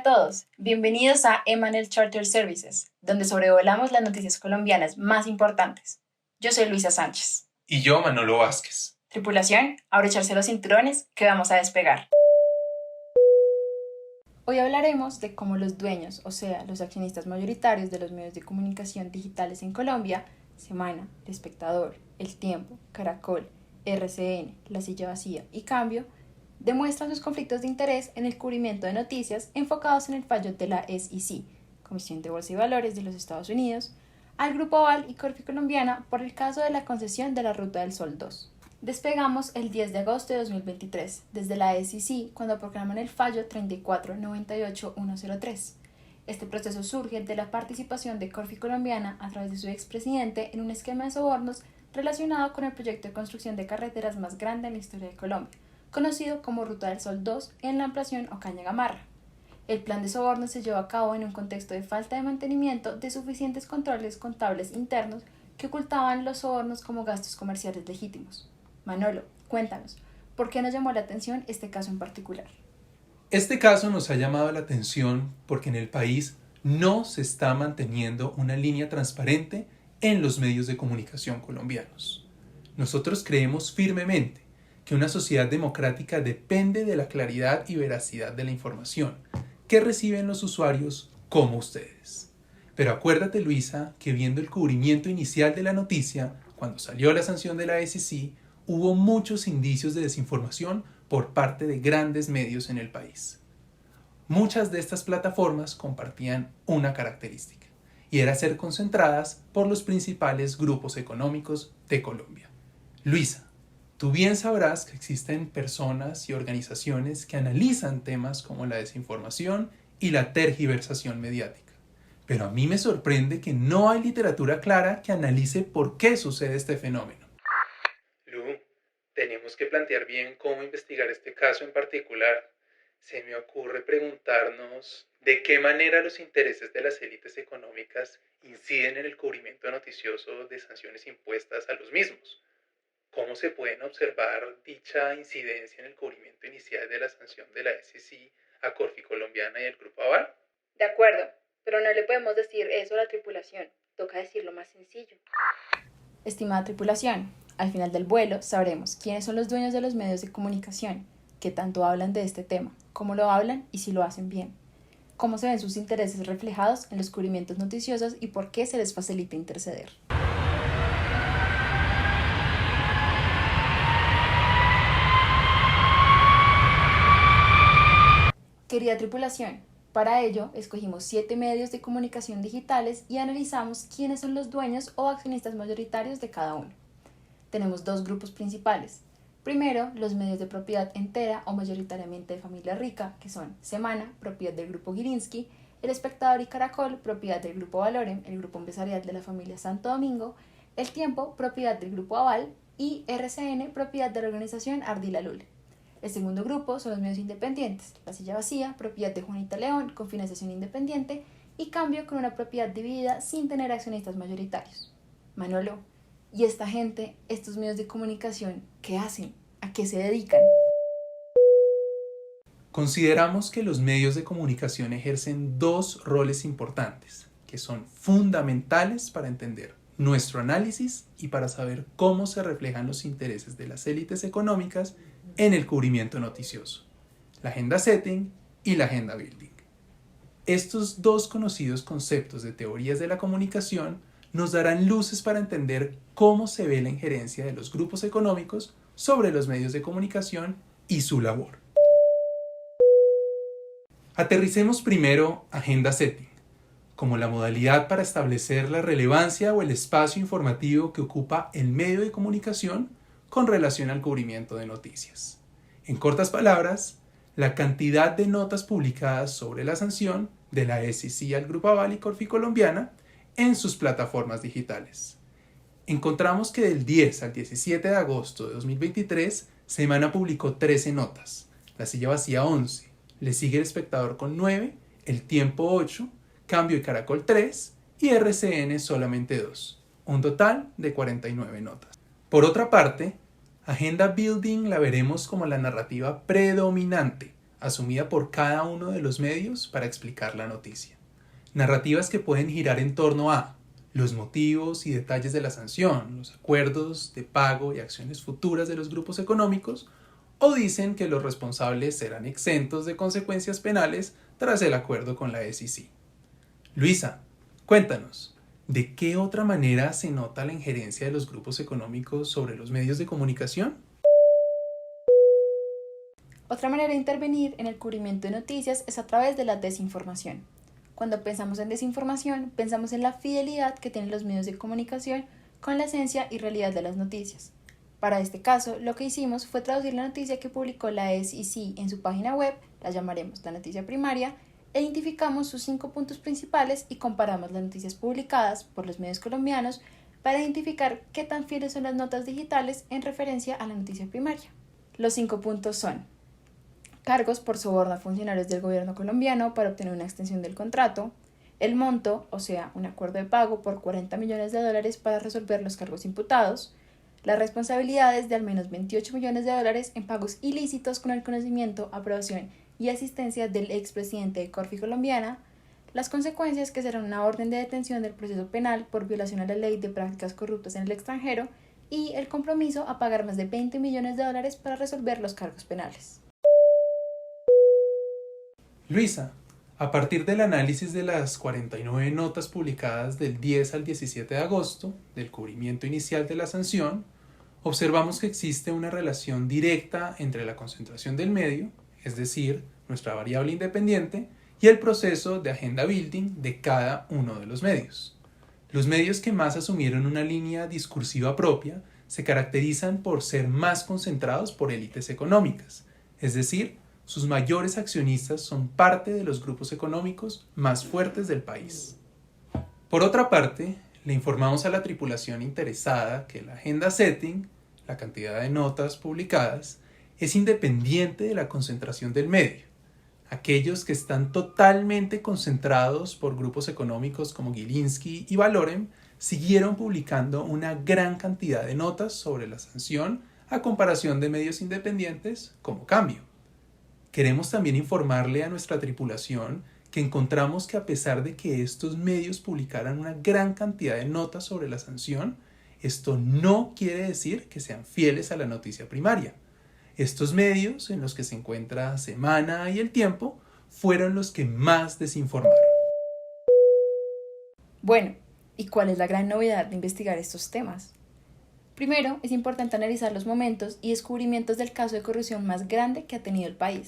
todos, bienvenidos a Emanuel Charter Services, donde sobrevolamos las noticias colombianas más importantes. Yo soy Luisa Sánchez. Y yo, Manolo Vázquez. Tripulación, abrocharse los cinturones que vamos a despegar. Hoy hablaremos de cómo los dueños, o sea, los accionistas mayoritarios de los medios de comunicación digitales en Colombia, Semana, El Espectador, El Tiempo, Caracol, RCN, La Silla Vacía y Cambio, demuestran sus conflictos de interés en el cubrimiento de noticias enfocados en el fallo de la SEC, Comisión de Bolsa y Valores de los Estados Unidos, al Grupo Aval y Corfi Colombiana por el caso de la concesión de la Ruta del Sol 2. Despegamos el 10 de agosto de 2023 desde la SEC cuando proclaman el fallo 3498103. Este proceso surge de la participación de Corfi Colombiana a través de su expresidente en un esquema de sobornos relacionado con el proyecto de construcción de carreteras más grande en la historia de Colombia, conocido como Ruta del Sol 2 en la ampliación Ocaña Gamarra. El plan de soborno se llevó a cabo en un contexto de falta de mantenimiento de suficientes controles contables internos que ocultaban los sobornos como gastos comerciales legítimos. Manolo, cuéntanos, ¿por qué nos llamó la atención este caso en particular? Este caso nos ha llamado la atención porque en el país no se está manteniendo una línea transparente en los medios de comunicación colombianos. Nosotros creemos firmemente que una sociedad democrática depende de la claridad y veracidad de la información que reciben los usuarios como ustedes. Pero acuérdate, Luisa, que viendo el cubrimiento inicial de la noticia, cuando salió la sanción de la SEC, hubo muchos indicios de desinformación por parte de grandes medios en el país. Muchas de estas plataformas compartían una característica, y era ser concentradas por los principales grupos económicos de Colombia. Luisa, tú bien sabrás que existen personas y organizaciones que analizan temas como la desinformación y la tergiversación mediática. Pero a mí me sorprende que no hay literatura clara que analice por qué sucede este fenómeno. Lu, tenemos que plantear bien cómo investigar este caso en particular. Se me ocurre preguntarnos de qué manera los intereses de las élites económicas inciden en el cubrimiento noticioso de sanciones impuestas a los mismos. ¿Cómo se pueden observar dicha incidencia en el cubrimiento inicial de la sanción de la SEC a Corfi Colombiana y el Grupo Aval? De acuerdo, pero no le podemos decir eso a la tripulación, toca decirlo más sencillo. Estimada tripulación, al final del vuelo sabremos quiénes son los dueños de los medios de comunicación, qué tanto hablan de este tema, cómo lo hablan y si lo hacen bien, cómo se ven sus intereses reflejados en los cubrimientos noticiosos y por qué se les facilita interceder. Querida tripulación, para ello escogimos 7 medios de comunicación digitales y analizamos quiénes son los dueños o accionistas mayoritarios de cada uno. Tenemos 2 grupos principales. Primero, los medios de propiedad entera o mayoritariamente de familia rica, que son Semana, propiedad del Grupo Gilinski, El Espectador y Caracol, propiedad del Grupo Valorem, el grupo empresarial de la familia Santo Domingo, El Tiempo, propiedad del Grupo Aval y RCN, propiedad de la organización Ardila Lule. El segundo grupo son los medios independientes, La Silla Vacía, propiedad de Juanita León, con financiación independiente, y Cambio, con una propiedad dividida sin tener accionistas mayoritarios. Manolo, ¿y esta gente, estos medios de comunicación, qué hacen? ¿A qué se dedican? Consideramos que los medios de comunicación ejercen 2 roles importantes, que son fundamentales para entender nuestro análisis y para saber cómo se reflejan los intereses de las élites económicas en el cubrimiento noticioso: la agenda setting y la agenda building. Estos 2 conocidos conceptos de teorías de la comunicación nos darán luces para entender cómo se ve la injerencia de los grupos económicos sobre los medios de comunicación y su labor. Aterricemos primero agenda setting, como la modalidad para establecer la relevancia o el espacio informativo que ocupa el medio de comunicación con relación al cubrimiento de noticias. En cortas palabras, la cantidad de notas publicadas sobre la sanción de la SEC al Grupo Aval y Corfi Colombiana en sus plataformas digitales. Encontramos que del 10 al 17 de agosto de 2023, Semana publicó 13 notas, La Silla Vacía 11, le sigue El Espectador con 9, El Tiempo 8, Cambio y Caracol 3 y RCN solamente 2, un total de 49 notas. Por otra parte, Agenda Building la veremos como la narrativa predominante asumida por cada uno de los medios para explicar la noticia. Narrativas que pueden girar en torno a los motivos y detalles de la sanción, los acuerdos de pago y acciones futuras de los grupos económicos, o dicen que los responsables serán exentos de consecuencias penales tras el acuerdo con la SEC. Luisa, cuéntanos, ¿de qué otra manera se nota la injerencia de los grupos económicos sobre los medios de comunicación? Otra manera de intervenir en el cubrimiento de noticias es a través de la desinformación. Cuando pensamos en desinformación, pensamos en la fidelidad que tienen los medios de comunicación con la esencia y realidad de las noticias. Para este caso, lo que hicimos fue traducir la noticia que publicó la SEC en su página web, la llamaremos la noticia primaria, e identificamos sus 5 puntos principales y comparamos las noticias publicadas por los medios colombianos para identificar qué tan fieles son las notas digitales en referencia a la noticia primaria. Los 5 puntos son: cargos por soborno a funcionarios del gobierno colombiano para obtener una extensión del contrato, el monto, o sea, un acuerdo de pago por $40 millones para resolver los cargos imputados, las responsabilidades de al menos $28 millones en pagos ilícitos con el conocimiento, aprobación y asistencia del expresidente de Corfi colombiana, las consecuencias que serán una orden de detención del proceso penal por violación a la ley de prácticas corruptas en el extranjero y el compromiso a pagar más de $20 millones para resolver los cargos penales. Luisa, a partir del análisis de las 49 notas publicadas del 10 al 17 de agosto, del cubrimiento inicial de la sanción, observamos que existe una relación directa entre la concentración del medio, es decir, nuestra variable independiente, y el proceso de agenda building de cada uno de los medios. Los medios que más asumieron una línea discursiva propia se caracterizan por ser más concentrados por élites económicas, es decir, sus mayores accionistas son parte de los grupos económicos más fuertes del país. Por otra parte, le informamos a la tripulación interesada que la agenda setting, la cantidad de notas publicadas, es independiente de la concentración del medio. Aquellos que están totalmente concentrados por grupos económicos como Gilinski y Valorem siguieron publicando una gran cantidad de notas sobre la sanción a comparación de medios independientes como Cambio. Queremos también informarle a nuestra tripulación que encontramos que a pesar de que estos medios publicaran una gran cantidad de notas sobre la sanción, esto no quiere decir que sean fieles a la noticia primaria. Estos medios, en los que se encuentra Semana y El Tiempo, fueron los que más desinformaron. Bueno, ¿y cuál es la gran novedad de investigar estos temas? Primero, es importante analizar los momentos y descubrimientos del caso de corrupción más grande que ha tenido el país.